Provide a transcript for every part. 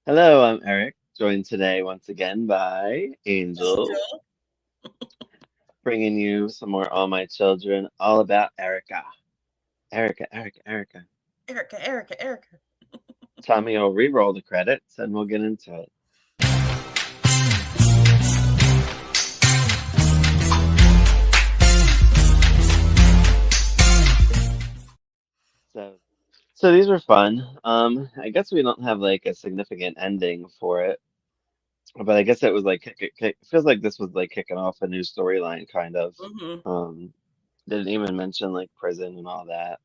Hello, I'm Eric, joined today once again by Angel, Angel. bringing you some more All My Children, all about Erica. Erica. Erica. Tommy will re-roll the credits and we'll get into it. So, so these were fun. I guess we don't have like a significant ending for it, but I guess it was like it feels like this was like kicking off a new storyline, kind of. Hmm. Um, didn't even mention like prison and all that.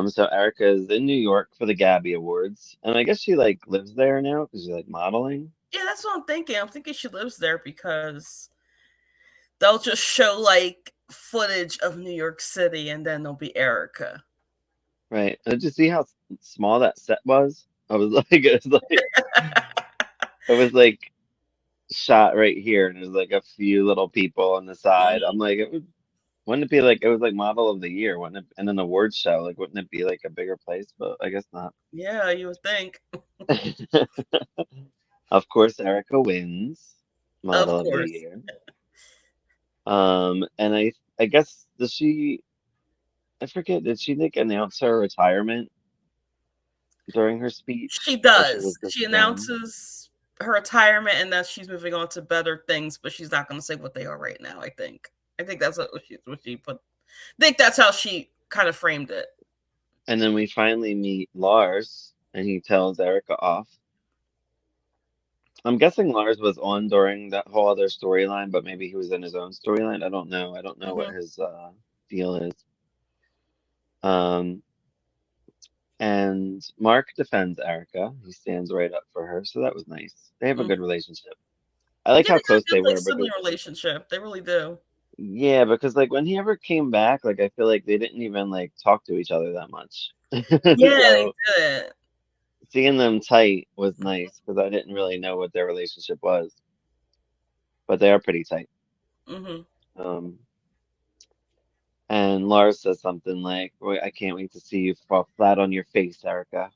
So Erica is in New York for the Gabby Awards, and I guess she like lives there now because she's like modeling, Yeah, that's what I'm thinking. I'm thinking she lives there because they'll just show like footage of New York City and then there'll be Erica. right? And did you see how small that set was? I was like, it was like shot right here, and there's like a few little people on the side. I'm Hmm. like, wouldn't it be like it was like model of the year, wouldn't it? And an award show, like, wouldn't it be like a bigger place? But I guess not. Yeah, you would think. Of course, Erica wins Of model of the course. year. And I guess does she? I forget, did she like announce her retirement during her speech? She Or she does. was just She done? announces her retirement and that she's moving on to better things, but she's not going to say what they are right now. I think. I think that's what she put. I think that's how she kind of framed it. And then we finally meet Lars and he tells Erica off. I'm guessing Lars was on during that whole other storyline, but maybe he was in his own storyline. I don't know. I don't know what Hmm. his deal is. Um, and Mark defends Erica. He stands right up for her, so that was nice. They have a good relationship. I like Yeah, how they got close a good they like were sibling because relationship. They really do. yeah, because like when he ever came back, like I feel like they didn't even like talk to each other that much. Yeah, they So did. seeing them tight was nice because I didn't really know what their relationship was, but they are pretty tight. Hmm. Um, and Lars says something like, "Wait, I can't wait to see you fall flat on your face, Erica."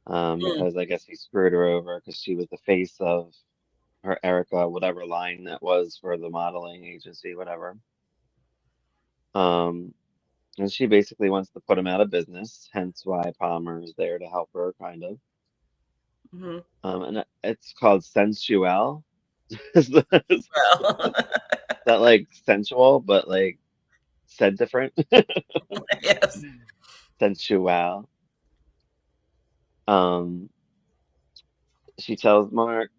Mm. Because I guess he screwed her over because she was the face of her Erica, whatever line that was for the modeling agency, whatever. Um, And she basically wants to put him out of business, hence why Palmer is there to help her, kind of. Hmm. And it's called sensual. Is Well, that like sensual, but like said different? yes. Sensual. Um, she tells Mark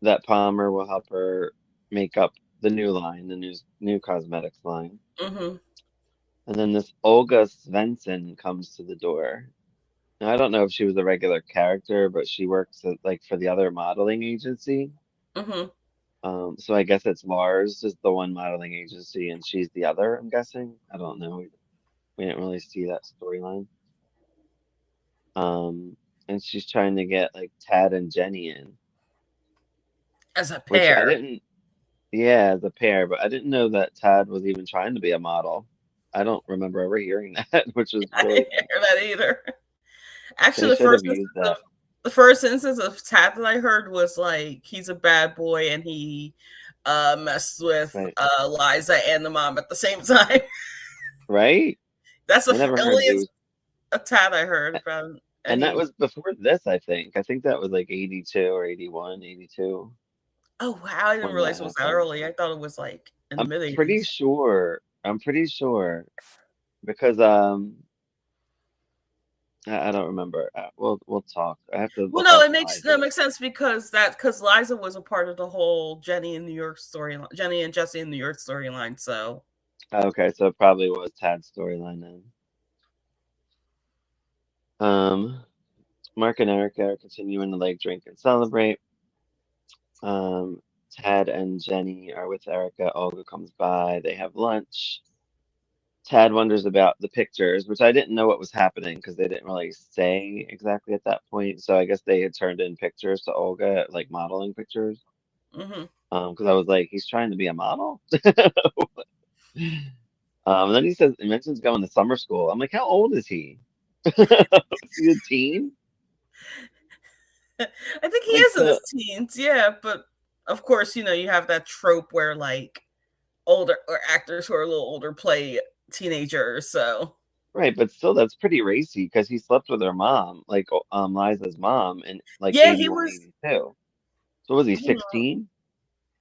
that Palmer will help her make up the new line, the new cosmetics line. Hmm. And then this Olga Svensson comes to the door. Now, I don't know if she was a regular character, but she works at, like for the other modeling agency. Hmm. So I guess it's Lars is the one modeling agency and she's the other, I'm guessing. I don't know. We didn't really see that storyline. Um, and she's trying to get like Tad and Jenny in, As a which I pair. didn't, yeah, as a pair, but I didn't know that Tad was even trying to be a model. I don't remember ever hearing that, which was I really didn't funny. hear that either. They Actually, should have used that. the first instance of Tat that I heard was like he's a bad boy and he messed with Right. Liza and the mom at the same time. Right? That's I never only heard he was, a Tat I heard about and that any. was before this, I think. I think that was like 82 or 81, 82 Oh wow, I didn't when that realize it was that happened. early. I thought it was like in the I'm mid pretty '80s. sure. I'm pretty sure because I don't remember. We'll talk. I have to Well, look no, up it makes Liza. sense because Liza was a part of the whole Jenny in New York storyline, Jenny and Jesse in New York storyline. So, Okay, so it probably was Tad's storyline then. Um, Mark and Erica are continuing to like drink and celebrate. Um, Tad and Jenny are with Erica. Olga comes by. They have lunch. Tad wonders about the pictures, which I didn't know what was happening because they didn't really say exactly at that point. So I guess they had turned in pictures to Olga, like modeling pictures. hmm. Because I was like, he's trying to be a model. And then he mentions going to summer school. I'm like, how old is he? Is he a teen? I think he Like is in the his teens, yeah, but of course, you have that trope where like older or actors who are a little older play teenagers. So right, but still that's pretty racy because he slept with her mom, like Liza's mom in like yeah, he 81, was. 82. So was he I don't know. 16?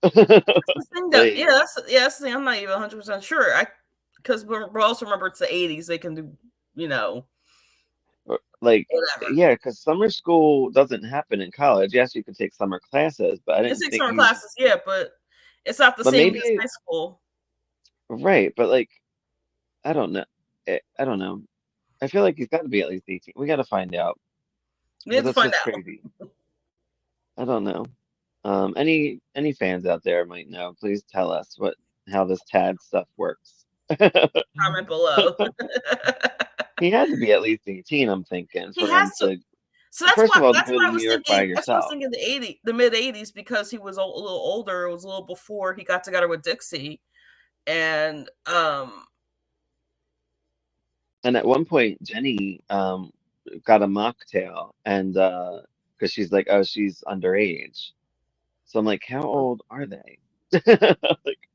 That's the thing that Like that's the thing. I'm not even 100% sure. I because we also remember it's the 80s. They can do you know like whatever. yeah, because summer school doesn't happen in college. Yes, you could take summer classes, but I It's didn't like think summer you classes, yeah, but it's not the but same as maybe high school. right, but like I don't know. I don't know. I feel like he's got to be at least 18. We got to find out. We But have to that's find just out. crazy. I don't know. Any fans out there might know. Please tell us what how this Tad stuff works. Comment below. He had to be at least 18, I'm thinking, He for has him to. to So that's first why of all to that's go why to I New was York by thinking. That's what I was yourself. thinking. The mid 80s, because he was a little older. It was a little before he got together with Dixie, and And at one point, Jenny got a mocktail and because she's like, oh, she's underage. So I'm like, how old are they? Like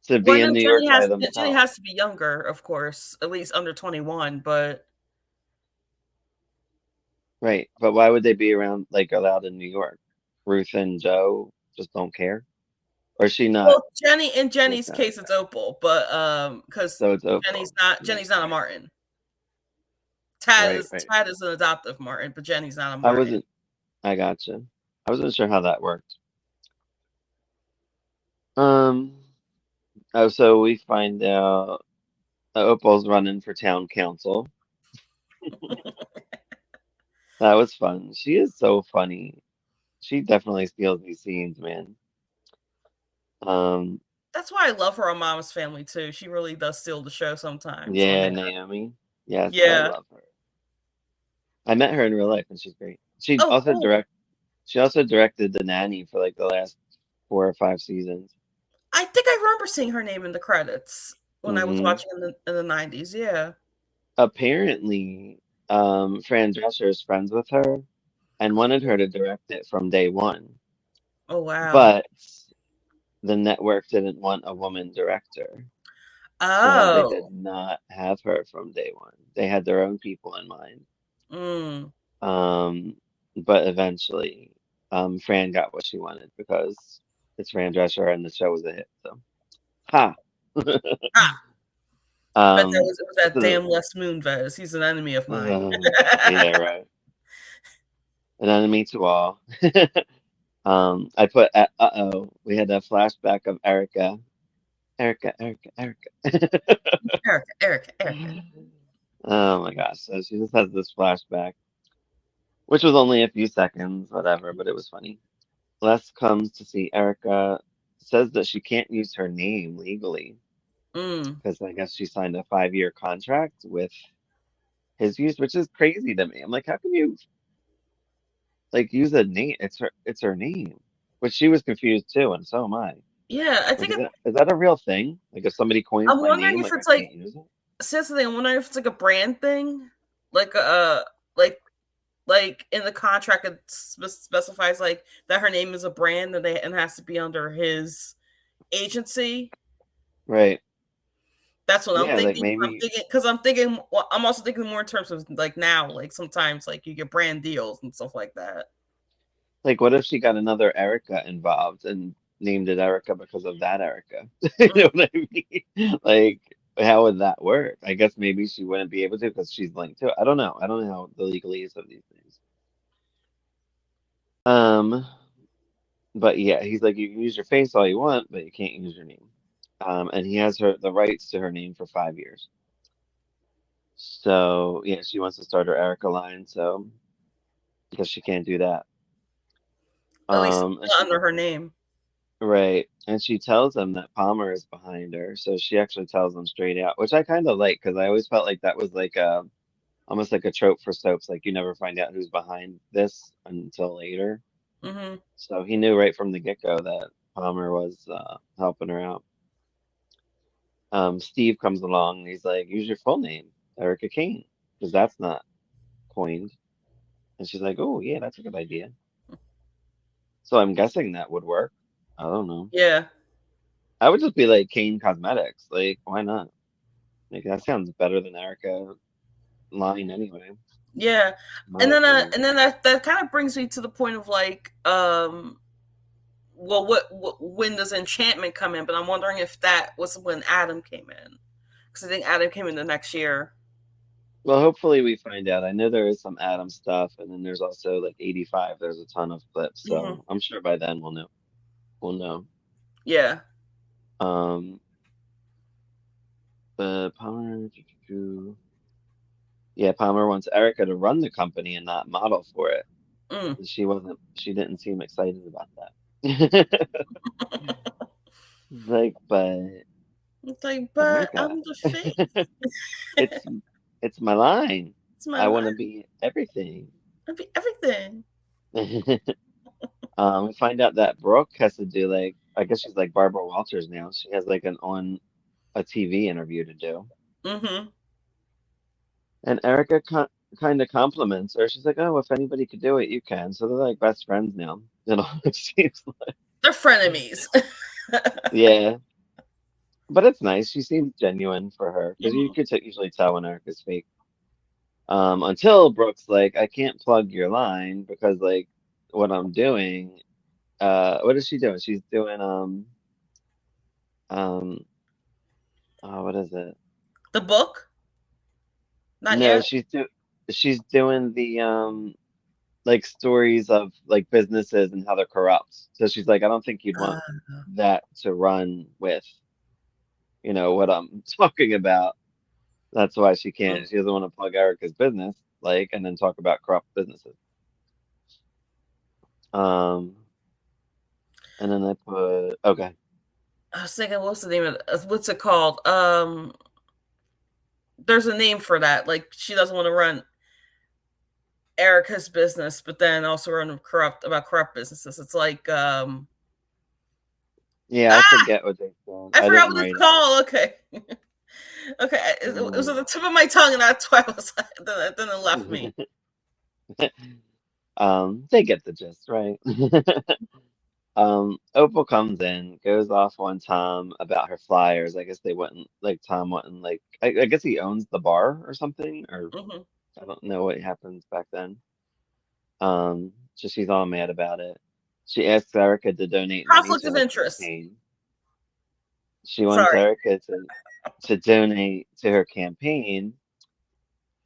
to well, be I in know New Jenny York by has Jenny themselves. has to be younger, of course, at least under 21. But Right. But why would they be around like allowed in New York? Ruth and Joe just don't care? Or is she not well, Jenny in like Jenny's that? case, it's Opal, but because So it's Jenny's Opal. not Yeah. Jenny's not a Martin. Tad Right, is right. Tad is an adoptive Martin, but Jenny's not a I Martin. wasn't I gotcha. I wasn't sure how that worked. Um oh so we find out Opal's running for town council. That was fun. She is so funny. She definitely steals these scenes, man. Um, That's why I love her on Mama's Family too. She really does steal the show sometimes on yeah, there. Naomi. Yes, I Yeah. love her. I met her in real life and she's great. Oh, cool. She also directed The Nanny for like the last 4 or 5 seasons. I think I remember seeing her name in the credits when I was Hmm. watching in the 90s. Yeah. Apparently, Fran Drescher is friends with her and wanted her to direct it from day one, Oh wow. but the network didn't want a woman director. So they did Oh. not have her from day one. They had their own people in mind. Mm. Um, but eventually, Fran got what she wanted because it's Fran Drescher and the show was a hit. So, ha! Ah, I bet that Um, was it was that so, damn Les Moonves. He's an enemy of mine. yeah, right. An enemy to all. I put, uh-oh, we had a flashback of Erica. Erica, Erica. Erica, Erica, Erica. Oh my gosh. So she just has this flashback, which was only a few seconds, whatever, but it was funny. Les comes to see Erica, says that she can't use her name legally Mm. because I guess she signed a 5-year contract with his use, which is crazy to me. I'm like, how can you like use a name? It's her name. But she was confused too, and so am I. Yeah, I Like, think is that a real thing? Like, if somebody coins I'm my wondering name, if like I it's like can't use it? seriously, I'm wondering if it's like a brand thing, like like like in the contract it specifies like that her name is a brand and has to be under his agency. Right. That's what I'm Yeah, like thinking. maybe I'm thinking. Well, I'm also thinking more in terms of like now, like sometimes like you get brand deals and stuff like that. like what if she got another Erica involved and named it Erica because of that Erica? You Mm. know what I mean? Like, how would that work? I guess maybe she wouldn't be able to because she's linked to it. I don't know. I don't know how the legalese of these things. Um, but yeah, he's like, you can use your face all you want, but you can't use your name. And he has the rights to her name for 5 years. So yeah, she wants to start her Erica line, so because she can't do that. At least And not she under her name. right, and she tells him that Palmer is behind her, so she actually tells him straight out, which I kind of like because I always felt like that was like a almost like a trope for soaps, like you never find out who's behind this until later. Hmm. So he knew right from the get-go that Palmer was helping her out. Steve comes along and he's like, use your full name, Erica Kane, because that's not coined. And she's like, oh, yeah, that's a good idea. So I'm guessing that would work. I don't know. Yeah. I would just be like Kane Cosmetics. Like, why not? Like, that sounds better than Erica line anyway, in Yeah. my opinion. And then that kind of brings me to the point of like, well, when does enchantment come in? But I'm wondering if that was when Adam came in, because I think Adam came in the next year. Well, hopefully we find out. I know there is some Adam stuff, and then there's also like 85. There's a ton of clips, Hmm. so I'm sure by then we'll know. We'll know. Yeah. Um, the Palmer, yeah, Palmer wants Erica to run the company and not model for it. Mm. And she wasn't. She didn't seem excited about that. Like, but It's like, but Erica, I'm the face. it's it's my line. It's my I want to life. be everything. I'll be everything. We find out that Brooke has to do like I guess she's like Barbara Walters now. She has like an on a TV interview to do, Mm-hmm. and Erica kind of compliments her. She's like, "Oh, if anybody could do it, you can." So they're like best friends now. You know, it seems They're frenemies. yeah, but it's nice. She seems genuine for her because you Hmm. could usually tell when Erica's fake. Until Brooke's like, "I can't plug your line because like what I'm doing." What is she doing? She's doing um what is it? The book? Not No, yet. she's doing the like stories of like businesses and how they're corrupt. So she's like, I don't think you'd want Uh, that to run with, what I'm talking about. That's why she can't. She doesn't want to plug Erica's business, like, and then talk about corrupt businesses. Um, and then I put okay. I was thinking, what's the name of what's it called? There's a name for that. Like she doesn't want to run Erica's business, but then also run corrupt businesses. It's like Yeah, I ah, forget what they said. I I forgot didn't what it's write it. called. Okay, okay, it was at the tip of my tongue, and that's why I was like, then it left me. They get the gist, right? Opal comes in, goes off on Tom about her flyers. I guess they wouldn't like Tom wouldn't like. I guess he owns the bar or something, or Hmm. I don't know what happens back then. So she's all mad about it. She asks Erica to donate money Conflict to of her interest. campaign. She wants Sorry. Erica to donate to her campaign,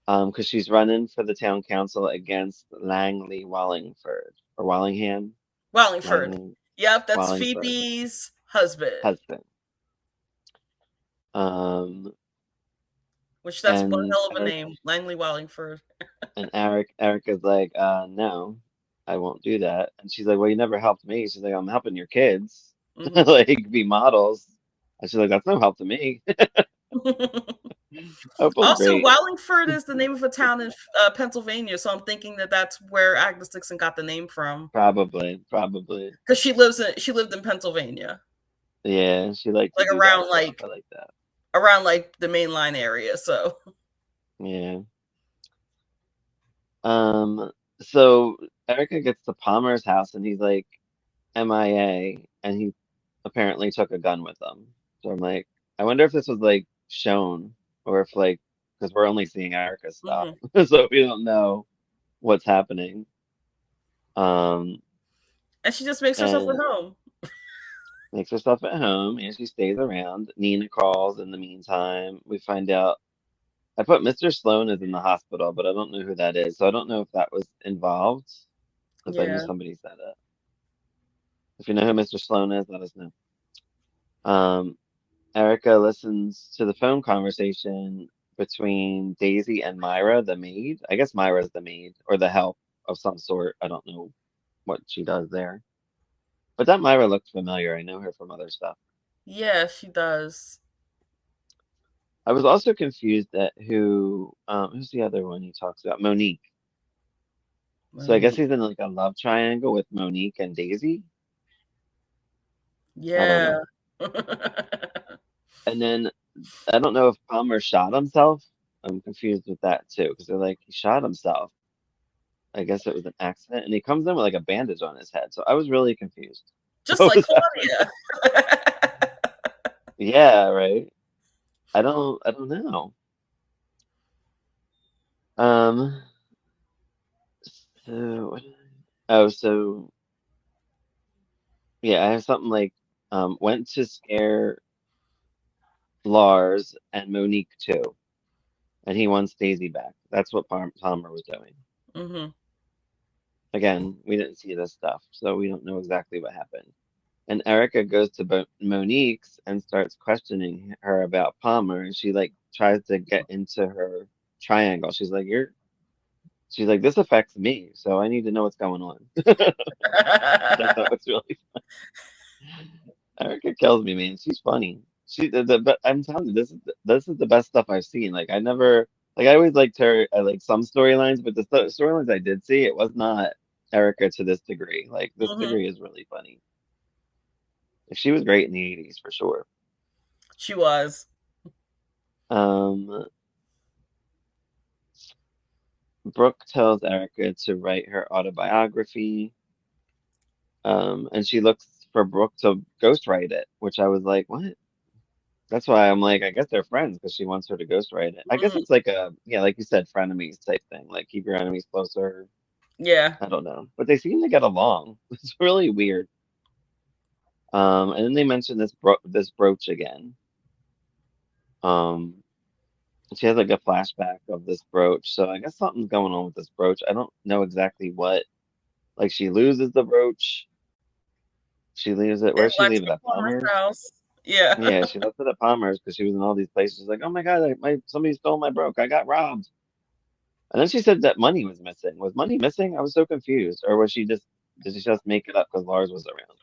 because she's running for the town council against Langley Wallingford or Wallingham, Wallingford. Langley Yep, that's Wallingford Phoebe's husband. husband. Um, Which that's one and hell of a Eric name, Langley Wallingford. and Erica's like, no, I won't do that. And she's like, well, you never helped me. She's like, I'm helping your kids, Hmm. like be models. And she's like, that's no help to me. Opal's Also, great. Wallingford is the name of a town in Pennsylvania, so I'm thinking that that's where Agnes Dixon got the name from Probably, probably. because she lived in Pennsylvania, Yeah, she liked to like do that stuff. I like that. around like the main line area. So Yeah. Um, so Erica gets to Palmer's house and he's like MIA and he apparently took a gun with him. So I'm like, I wonder if this was like shown or if like because we're only seeing Erica's stuff. mhm. So we don't know what's happening. Um, And she just makes herself at and home. makes herself at home and she stays around. Nina calls in the meantime. We find out I put Mr. Sloan is in the hospital, but I don't know who that is. So I don't know if that was involved because I knew Yeah. somebody said it. If you know who Mr. Sloan is, let us know. Um, Erica listens to the phone conversation between Daisy and Myra, the maid. I guess Myra's the maid or the help of some sort. I don't know what she does there. But that Myra looked familiar. I know her from other stuff. Yeah, she does. I was also confused at who's the other one he talks about? Monique. So I guess Monique. he's in like a love triangle with Monique and Daisy. I don't Yeah. know. And then I don't know if Palmer shot himself. I'm confused with that too because they're like he shot himself. I guess it was an accident, and he comes in with like a bandage on his head. So I was really confused. Just What like was happening? Claudia. Yeah, right. I don't know. Um, so oh, so yeah, I have something like went to scare Lars and Monique too, and he wants Daisy back. That's what Palmer was doing. Hmm. Again, we didn't see this stuff, so we don't know exactly what happened. And Erica goes to Monique's and starts questioning her about Palmer, and she like tries to get into her triangle. She's like, this affects me, so I need to know what's going on. Which I thought was really Erica kills me, man. She's funny. But I'm telling you, this is the best stuff I've seen. Like I never, like I always liked her. I like some storylines, but the storylines I did see, it was not Erica to this degree. Like this Hmm. degree is really funny. She was great in the '80s for sure. She was. Um, Brooke tells Erica to write her autobiography. And she looks for Brooke to ghostwrite it, which I was like, what? That's why I'm like, I guess they're friends because she wants her to ghostwrite it. I guess Hmm. it's like a, yeah, like you said, frenemies type thing. Like keep your enemies closer. Yeah. I don't know, but they seem to get along. It's really weird. And then they mentioned this brooch again. Um, she has like a flashback of this brooch, so I guess something's going on with this brooch. I don't know exactly what. Like she loses the brooch. She leaves it. And Where's she let's leave it? go At Palmer's Palmer's? house. Yeah. Yeah, she left it at Palmer's because she was in all these places. She's like, oh my God, somebody stole my broke. I got robbed. And then she said that money was missing. Was money missing? I was so confused. Or was she just did she just make it up because Lars was around?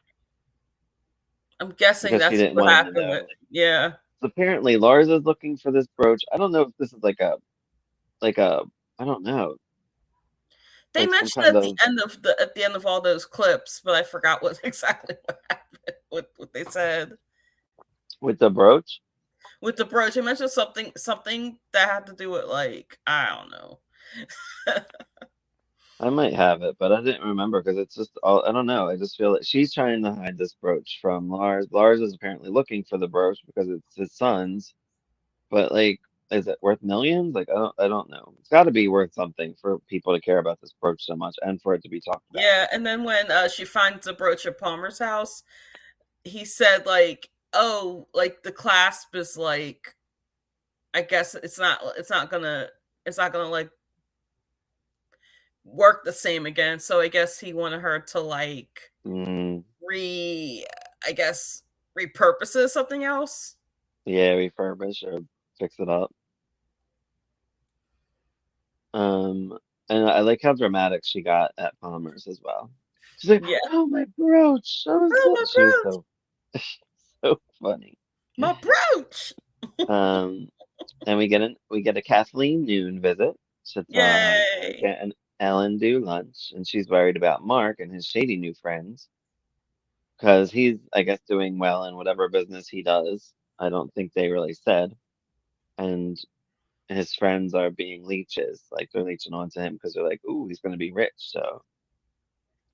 I'm guessing Because she that's didn't what want him to happened know. with. Yeah. So apparently Lars is looking for this brooch. I don't know if this is like a I don't know, They like some mentioned kind at the of end of all those clips, but I forgot what exactly what happened. What they said with the brooch. with the brooch. They mentioned something that had to do with like I don't know. I might have it, but I didn't remember because it's just all I don't know. I just feel that she's trying to hide this brooch from Lars. Lars is apparently looking for the brooch because it's his son's. But like, is it worth millions? Like, I don't know. It's got to be worth something for people to care about this brooch so much and for it to be talked about. Yeah, and then when she finds the brooch at Palmer's house, he said like, "Oh, like the clasp is like, I guess it's not gonna like work the same again." So I guess he wanted her to like Mm, re, I guess repurpose it as something else. yeah, refurbish or fix it up. Um, and I like how dramatic she got at Palmer's as well. She's like, Yeah. "Oh, my brooch!" Oh, my She was brooch, so so funny. my brooch. Um, and we get a Kathleen Noon visit. Sits Yay. Erica and Ellen do lunch, and she's worried about Mark and his shady new friends because he's, I guess, doing well in whatever business he does. I don't think they really said, and his friends are being leeches, like they're leeching onto him because they're like, "Ooh, he's going to be rich." So,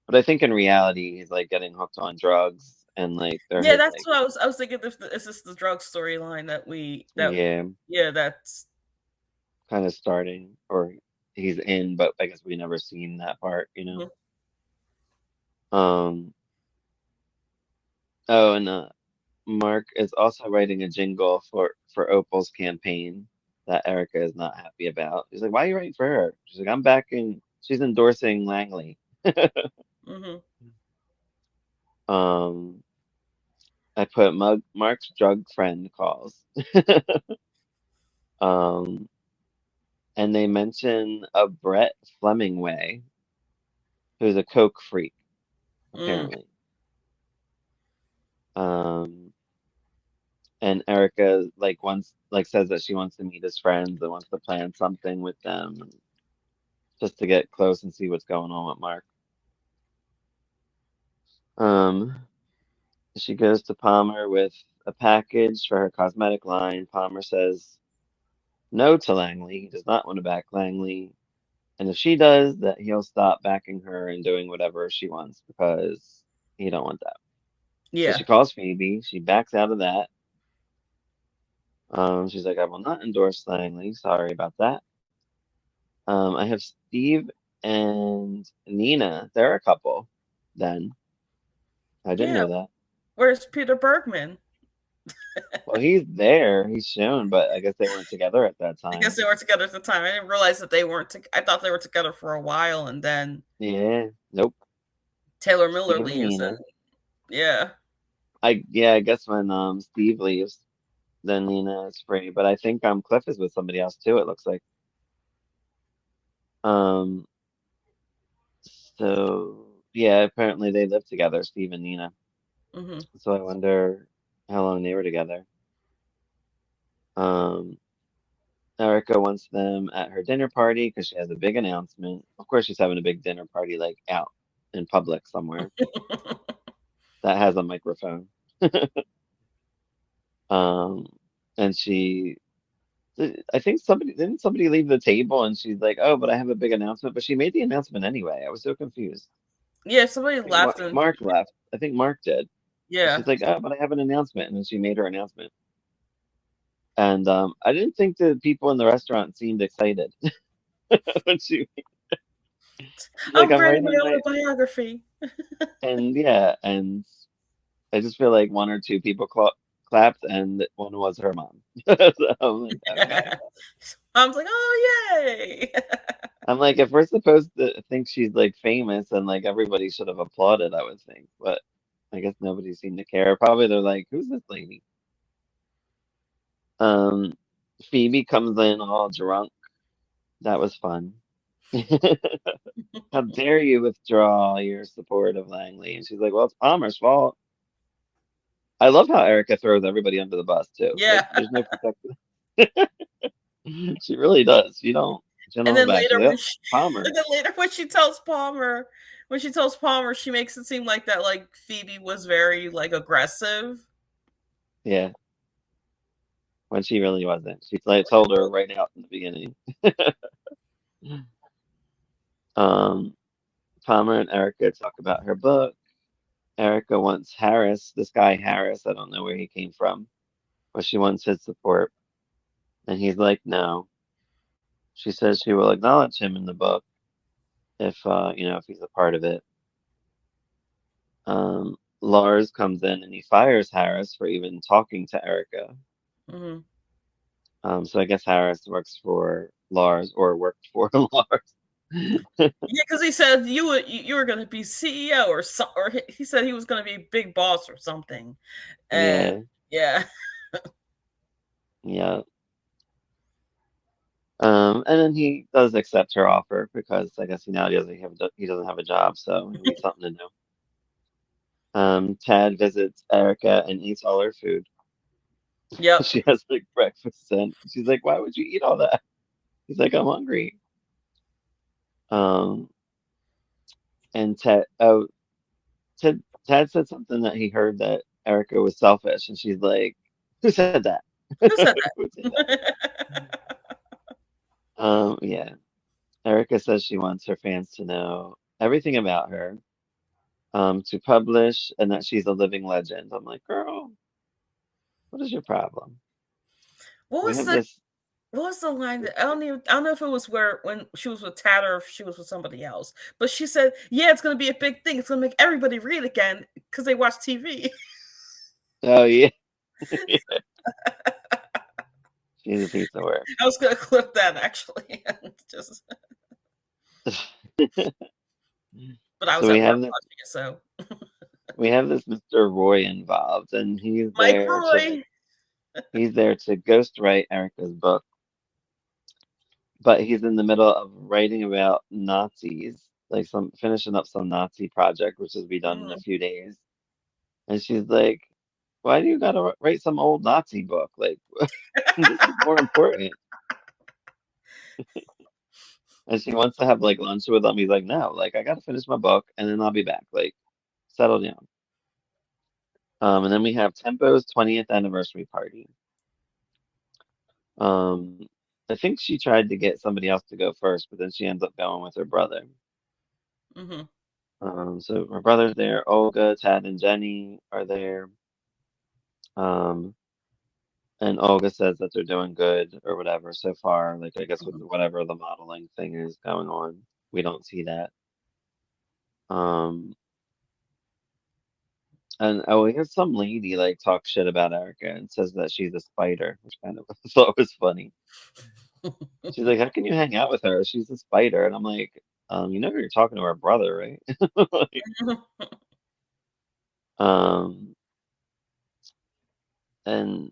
but I think in reality, he's like getting hooked on drugs, and like they're Yeah, his that's like, what I was thinking. If is this the drug storyline that yeah, yeah, that's kind of starting, or he's in, but I guess we never seen that part. mhm. Um. Oh, and Mark is also writing a jingle for Opal's campaign that Erica is not happy about. She's like, "Why are you writing for her?" She's like, "I'm backing." She's endorsing Langley. Mhm. Um, I put Mark's drug friend calls. Um, and they mention a Brett Flemingway, who's a coke freak, Mm. apparently. Um, and Erica like says that she wants to meet his friends and wants to plan something with them just to get close and see what's going on with Mark. Um, she goes to Palmer with a package for her cosmetic line. Palmer says no to Langley. He does not want to back Langley. And if she does, that he'll stop backing her and doing whatever she wants because he don't want that. So Yeah. she calls Phoebe. She backs out of that. She's like, I will not endorse Langley. Sorry about that. I have Steve and Nina. They're a couple. Then I didn't Yeah. know that. Where's Peter Bergman? Well, he's there. He's shown, but I guess they weren't together at that I guess time. they were together at the time. I didn't realize that they weren't. I thought they were together for a while, and then Yeah. Nope. Taylor Miller Steve and leaves, and Nina. yeah, I guess when Steve leaves, then Nina is free. But I think Cliff is with somebody else too. It looks like. Um. So yeah, apparently they live together, Steve and Nina. hmm So I wonder how long they were together. Um. Erica wants them at her dinner party because she has a big announcement. Of course, she's having a big dinner party like out in public somewhere that has a microphone. Um, and I think somebody leave the table and she's like, "Oh, but I have a big announcement." But she made the announcement anyway. I was so confused. yeah. Somebody I think left, and Mark left. I think Mark did. And yeah, she's like, "Oh, but I have an announcement," and then she made her announcement. And I didn't think the people in the restaurant seemed excited when she's like, I'm "I'm writing writing my my," autobiography. and yeah, and I just feel like one or two people clapped, and one was her mom. So I'm like, okay. I was like, oh yay! I'm like, if we're supposed to think she's like famous and like everybody should have applauded, I would think. But I guess nobody seemed to care. Probably they're like, who's this lady? Um, Phoebe comes in all drunk. That was fun. How dare you withdraw your support of Langley? And she's like, well, it's Palmer's fault. I love how Erica throws everybody under the bus too. Like, Yeah. there's no protecting. She really does. She don't And hold then back. She's later like, when oh, Palmer. she tells Palmer, she makes it seem like that like Phoebe was very like aggressive. Yeah, when she really wasn't. She like told her right out in the beginning. Um, Palmer and Erica talk about her book. Erica wants Harris, this guy Harris. I don't know where he came from, but she wants his support. And he's like, no. She says she will acknowledge him in the book if, if he's a part of it. Lars comes in and he fires Harris for even talking to Erica. hmm So I guess Harris works for Lars or worked for Lars. Yeah, because he said you were going to be CEO or so, or he said he was going to be big boss or something, and Yeah, yeah, yeah. And then he does accept her offer because I guess he doesn't have a job, so he needs something to do. Tad visits Erica and eats all her food. yep. She has like breakfast and she's like, "Why would you eat all that?" He's like, "I'm hungry." Um, and Tad said something that he heard that Erica was selfish, and she's like, "Who said that? Who said Who said that?" that? Yeah. Erica says she wants her fans to know everything about her, to publish, and that she's a living legend. I'm like, girl, what is your problem? what We was have the this. what was the line that I don't know if it was where when she was with Tad or if she was with somebody else, but she said, "Yeah, it's going to be a big thing. It's going to make everybody read again because they watch TV." Oh yeah, she's a piece of work. I was going to clip that actually, just but I So was at work watching it, so we have this Mr. Roy involved, and Mike Roy. he's there to ghostwrite Erica's book, but he's in the middle of writing about Nazis, like some finishing up some Nazi project, which will be done in a Mhm. few days. And she's like, "Why do you gotta write some old Nazi book? Like, this is more important." And she wants to have like lunch with him. He's like, "No, like I gotta finish my book, and then I'll be back. Like, settle down." And then we have Tempo's 20th anniversary party. Um, I think she tried to get somebody else to go first, but then she ends up going with her brother. Mm-hmm. So her brother's there. Olga, Tad, and Jenny are there. Um, and Olga says that they're doing good or whatever so far. Like I guess with whatever the modeling thing is going on, we don't see that. Um, and oh, we have some lady like talk shit about Erica and says that she's a spider, which kind of thought was funny. She's like, "How can you hang out with her? She's a spider." And I'm like, you know you're talking to her brother, right? Like, um, and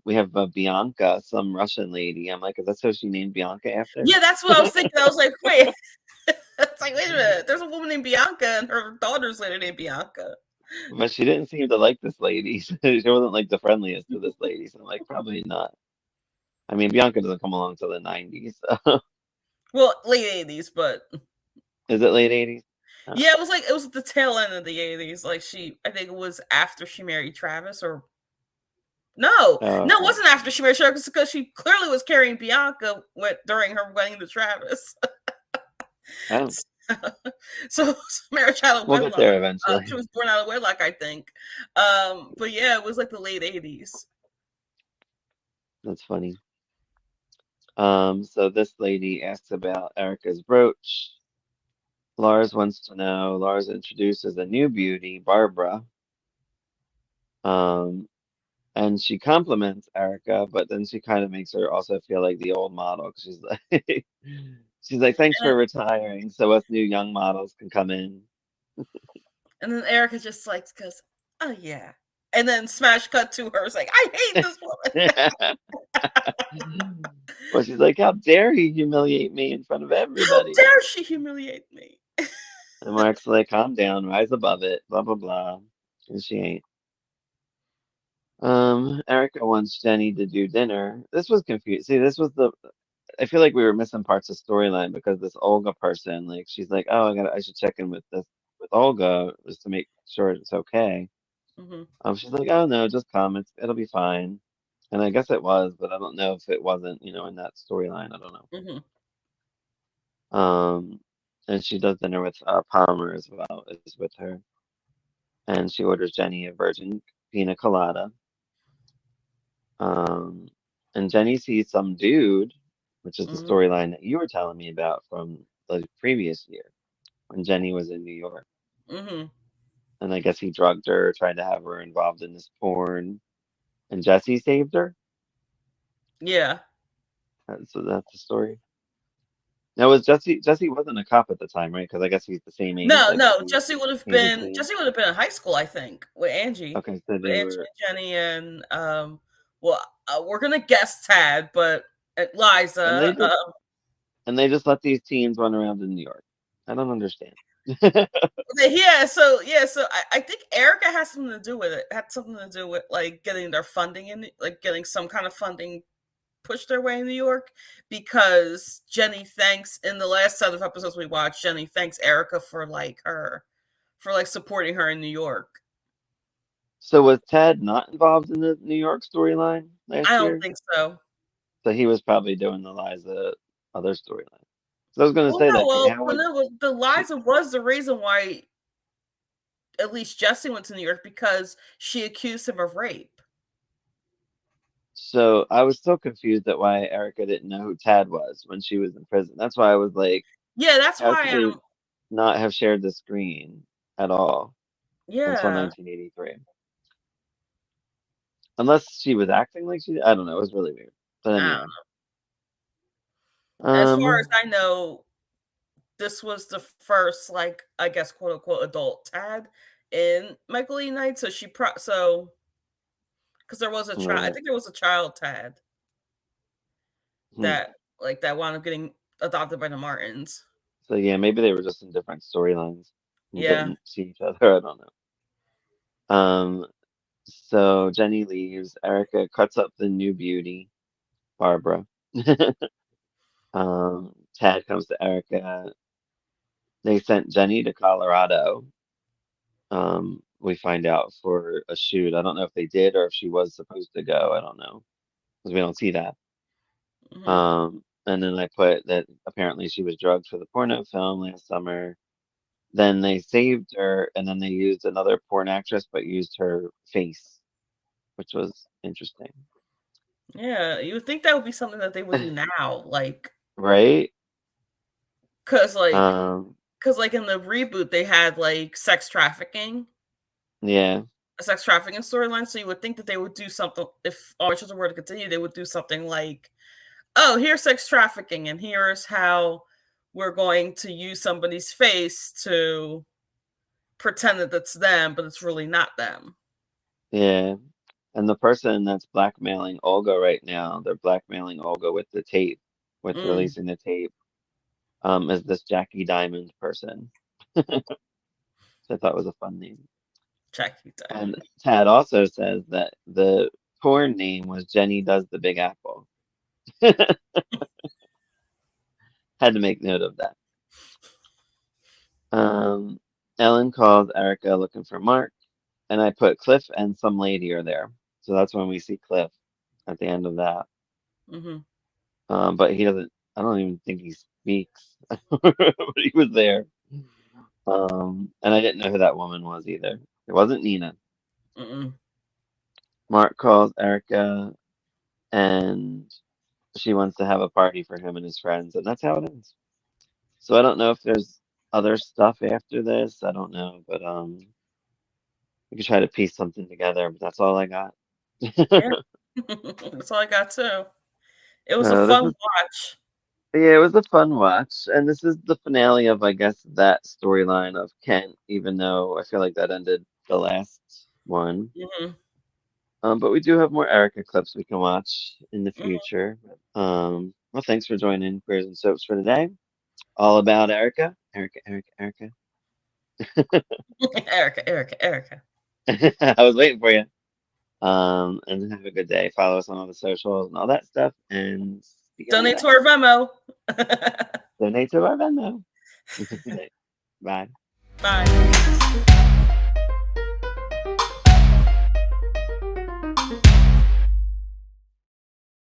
we have Bianca, some Russian lady. I'm like, is that so she named Bianca after? Yeah, that's what I was thinking. I was like, wait. It's like, wait a minute. There's a woman named Bianca, and her daughter's later named Bianca. But she didn't seem to like this lady. She wasn't like the friendliest to this lady. So I'm like, probably not. I mean, Bianca doesn't come along till the 90s. So. Well, late 80s, but Is it late 80s? yeah, it was like it was at the tail end of the 80s. Like I think it was after she married Travis, or no, Oh, no, it okay. wasn't after she married Travis because she clearly was carrying Bianca during her wedding to Travis. Oh, So marriage out of we'll get wedlock. there She eventually. was born out of wedlock, I think. But yeah, it was like the late 80s. That's funny. So this lady asks about Erica's brooch. Lars wants to know. Lars introduces a new beauty, Barbara. Um, and she compliments Erica, but then she kind of makes her also feel like the old model 'cause she's like, she's like, thanks And for retiring, so us new young models can come in. then Erica just like goes, "Oh yeah," and then smash cut to her. It's like, I hate this woman. Well, she's like, how dare he humiliate me in front of How everybody? dare she humiliate me? And Mark's like, calm down, rise above it, blah blah blah. And she ain't. Erica wants Jenny to do dinner. This was confused. See, this was the I feel like we were missing parts of storyline because this Olga person, like, she's like, oh, I should check in with this with Olga just to make sure it's okay. Mm-hmm, She's like, oh no, just come, it'll be fine. And I guess it was, but I don't know if it wasn't, in that storyline. I don't know. mm-hmm. Um, and she does dinner with Palmer as well, is with her, and she orders Jenny a virgin pina colada. Um, and Jenny sees some dude, which is the Mm-hmm. storyline that you were telling me about from the previous year when Jenny was in New York. Mm-hmm. And I guess he drugged her, tried to have her involved in this porn, and Jesse saved her. Yeah. So that's the story. Now was Jesse wasn't a cop at the time, right? Because I guess he's the same age. No, Like no. Jesse would have he's been between. Jesse would have been in high school, I think, Okay, so with they Angie were, and Jenny, and well, we're gonna guess Tad, but and Liza. they just let these teens run around in New York. I don't understand. So I think Erica has something to do with it. Had something to do with like getting their funding in, like getting some kind of funding pushed their way in New York, because Jenny thanks in the last set of episodes we watched, Jenny thanks Erica for like supporting her in New York. So was Ted not involved in the New York storyline I last don't year? think so. So he was probably doing the Liza other storyline. So I was gonna Well, say no, that well, how well, would no, well, the she? Liza was the reason why at least Jesse went to New York, because she accused him of rape. So I was so confused at why Erica didn't know who Tad was when she was in prison. That's why I was like, Yeah, that's how could why. they not have shared the screen at all until Yeah, 1983? Unless she was acting like she, I don't know. It was really weird. But uh, anyway, as far as um, I know, this was the first, like, I guess, quote unquote adult Tad in Michael E. Knight. So because there was a child, I right. think there was a child Tad Hmm. that wound up getting adopted by the Martins. So yeah, maybe they were just in different storylines and Yeah. didn't see each other. I don't know. So Jenny leaves. Erica cuts up the new beauty, Barbara. Tad comes to Erica. They sent Jenny to Colorado. We find out for a shoot. I don't know if they did or if she was supposed to go. I don't know because we don't see that. Mm-hmm. And then I put that apparently she was drugged for the porno film last summer. Then they saved her, and then they used another porn actress, but used her face, which was interesting. Yeah, you would think that would be something that they would do now, Right? cause like, Um, cause like in the reboot they had like yeah, a sex trafficking storyline. So you would think that they would do something if all children were to continue. They would do something like, oh, here's sex trafficking, and here's how we're going to use somebody's face to pretend that it's them, but it's really not them. yeah. And the person that's blackmailing Olga right now, they're blackmailing Olga with the tape, with Mm, releasing the tape, is this Jackie Diamond person. So I thought was a fun name. Jackie And Diamond. Tad also says that the porn name was Jenny Does the Big Apple. Had to make note of that. Um, Ellen calls Erica looking for Mark, and I put Cliff and some lady are there. So that's when we see Cliff at the end of that. Mm-hmm. But he doesn't, I don't even think he speaks, but he was there. And I didn't know who that woman was either. It wasn't Nina. Mm-mm. Mark calls Erica, and she wants to have a party for him and his friends, and that's how it ends. So I don't know if there's other stuff after this. I don't know, but we could try to piece something together, but that's all I got. Yeah, that's all I got too. It was a So this fun is watch. yeah, it was a fun watch, and this is the finale of I guess that storyline of Kent, even though I feel like that ended the last one. Mm-hmm. But we do have more Erica clips we can watch in the Mm-hmm. future. Well, thanks for joining Queers and Soaps for today. All about Erica, Erica, Erica, Erica. Erica, Erica, Erica. I was waiting for you. And have a good day. Follow us on all the socials and all that stuff. And see you Donate later. to our Venmo. Donate to our Venmo. Bye. Bye.